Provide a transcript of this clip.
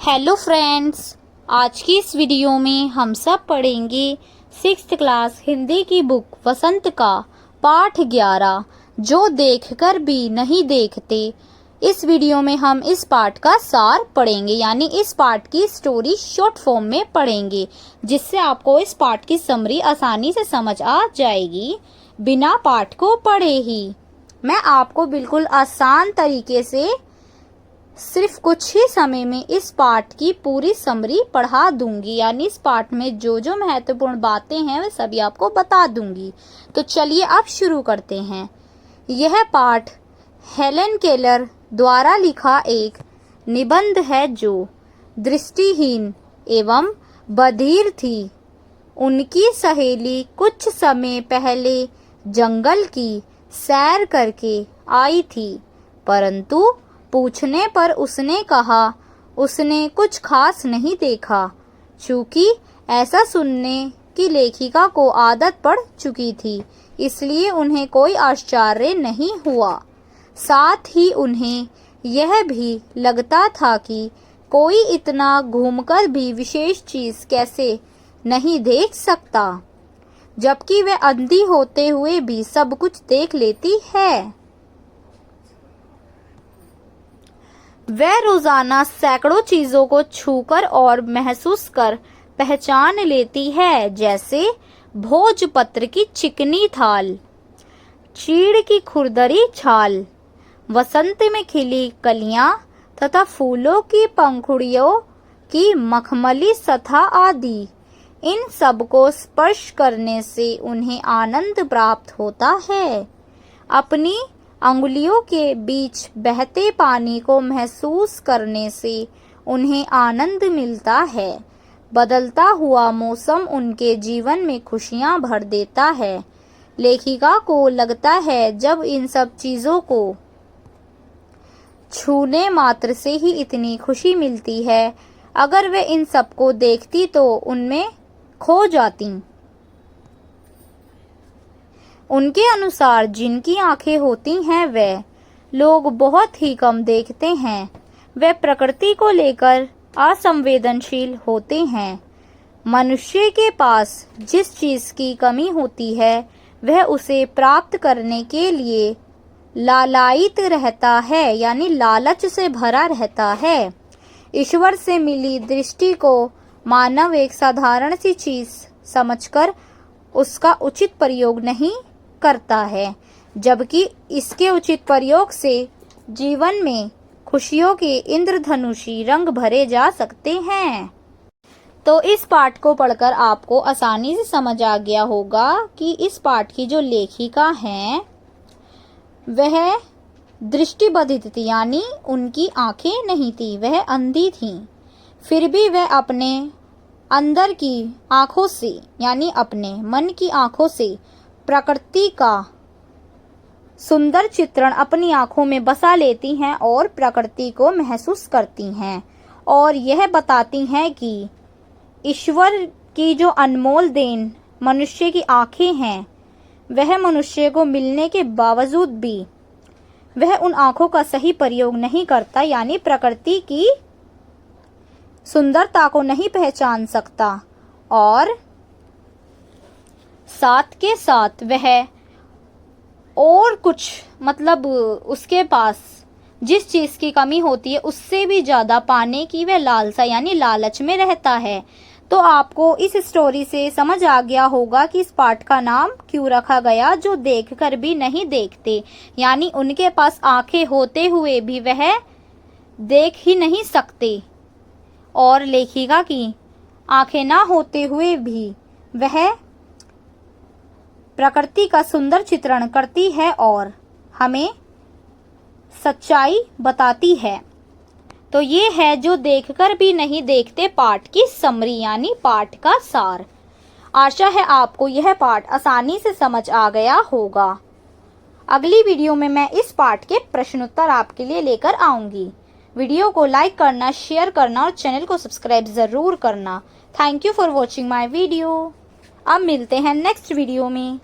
Hello friends, आज की इस वीडियो में हम सब पढ़ेंगे 6th क्लास हिंदी की बुक वसंत का पाठ 11 जो देखकर भी नहीं देखते। इस वीडियो में हम इस पाठ का सार पढ़ेंगे, यानी इस पाठ की स्टोरी शॉर्ट फॉर्म में पढ़ेंगे, जिससे आपको इस पाठ की समरी आसानी से समझ आ जाएगी बिना पाठ को पढ़े ही। मैं आपको बिल्कुल आसान तरीके से सिर्फ कुछ ही समय में इस पाठ की पूरी समरी पढ़ा दूंगी, यानी इस पाठ में जो जो महत्वपूर्ण बातें हैं वे सभी आपको बता दूंगी। तो चलिए अब शुरू करते हैं। यह पाठ हेलेन केलर द्वारा लिखा एक निबंध है जो दृष्टिहीन एवं बधिर थी। उनकी सहेली कुछ समय पहले जंगल की सैर करके आई थी, परंतु पूछने पर उसने कहा उसने कुछ खास नहीं देखा। चूंकि ऐसा सुनने की लेखिका को आदत पड़ चुकी थी, इसलिए उन्हें कोई आश्चर्य नहीं हुआ। साथ ही उन्हें यह भी लगता था कि कोई इतना घूमकर भी विशेष चीज कैसे नहीं देख सकता, जबकि वह अंधी होते हुए भी सब कुछ देख लेती है। वह रोजाना सैकड़ों चीजों को छूकर और महसूस कर पहचान लेती है, जैसे भोजपत्र की चिकनी थाल, चीड़ की खुरदरी छाल, वसंत में खिली कलियां तथा फूलों की पंखुड़ियों की मखमली सतह आदि। इन सब को स्पर्श करने से उन्हें आनंद प्राप्त होता है। अपनी अंगुलियों के बीच बहते पानी को महसूस करने से उन्हें आनंद मिलता है। बदलता हुआ मौसम उनके जीवन में खुशियां भर देता है। लेखिका को लगता है जब इन सब चीजों को छूने मात्र से ही इतनी खुशी मिलती है, अगर वे इन सब को देखती तो उनमें खो जाती। उनके अनुसार जिनकी आंखें होती हैं वे लोग बहुत ही कम देखते हैं। वे प्रकृति को लेकर असंवेदनशील होते हैं। मनुष्य के पास जिस चीज की कमी होती है वह उसे प्राप्त करने के लिए लालायित रहता है, यानी लालच से भरा रहता है। ईश्वर से मिली दृष्टि को मानव एक साधारण सी चीज समझकर उसका उचित प्रयोग नहीं करता है, जबकि इसके उचित प्रयोग से जीवन में खुशियों के इंद्रधनुषी रंग भरे जा सकते हैं। तो इस पाठ को पढ़कर आपको आसानी से समझ आ गया होगा कि इस पाठ की जो लेखिका हैं वह दृष्टिबाधित थी, यानी उनकी आंखें नहीं थी, वह अंधी थी। फिर भी वह अपने अंदर की आंखों से, यानी अपने मन की आंखों से प्रकृति का सुंदर चित्रण अपनी आंखों में बसा लेती हैं और प्रकृति को महसूस करती हैं, और यह बताती हैं कि ईश्वर की जो अनमोल देन मनुष्य की आंखें हैं, वह मनुष्य को मिलने के बावजूद भी वह उन आंखों का सही प्रयोग नहीं करता, यानी प्रकृति की सुंदरता को नहीं पहचान सकता। और साथ के साथ वह और कुछ, मतलब उसके पास जिस चीज की कमी होती है उससे भी ज्यादा पाने की वह लालसा, यानी लालच में रहता है। तो आपको इस स्टोरी से समझ आ गया होगा कि इस पाठ का नाम क्यों रखा गया, जो देखकर भी नहीं देखते, यानी उनके पास आंखें होते हुए भी वह देख ही नहीं सकते, और लेखिका की आंखें ना होते हुए भी वह प्रकृति का सुंदर चित्रण करती है और हमें सच्चाई बताती है। तो ये है जो देखकर भी नहीं देखते पाठ की समरी, यानी पाठ का सार। आशा है आपको यह पाठ आसानी से समझ आ गया होगा। अगली वीडियो में मैं इस पाठ के प्रश्नोत्तर आपके लिए लेकर आऊंगी। वीडियो को लाइक करना, शेयर करना और चैनल को सब्सक्राइब जरूर करना। Thank you for watching my video. अब मिलते हैं नेक्स्ट वीडियो में।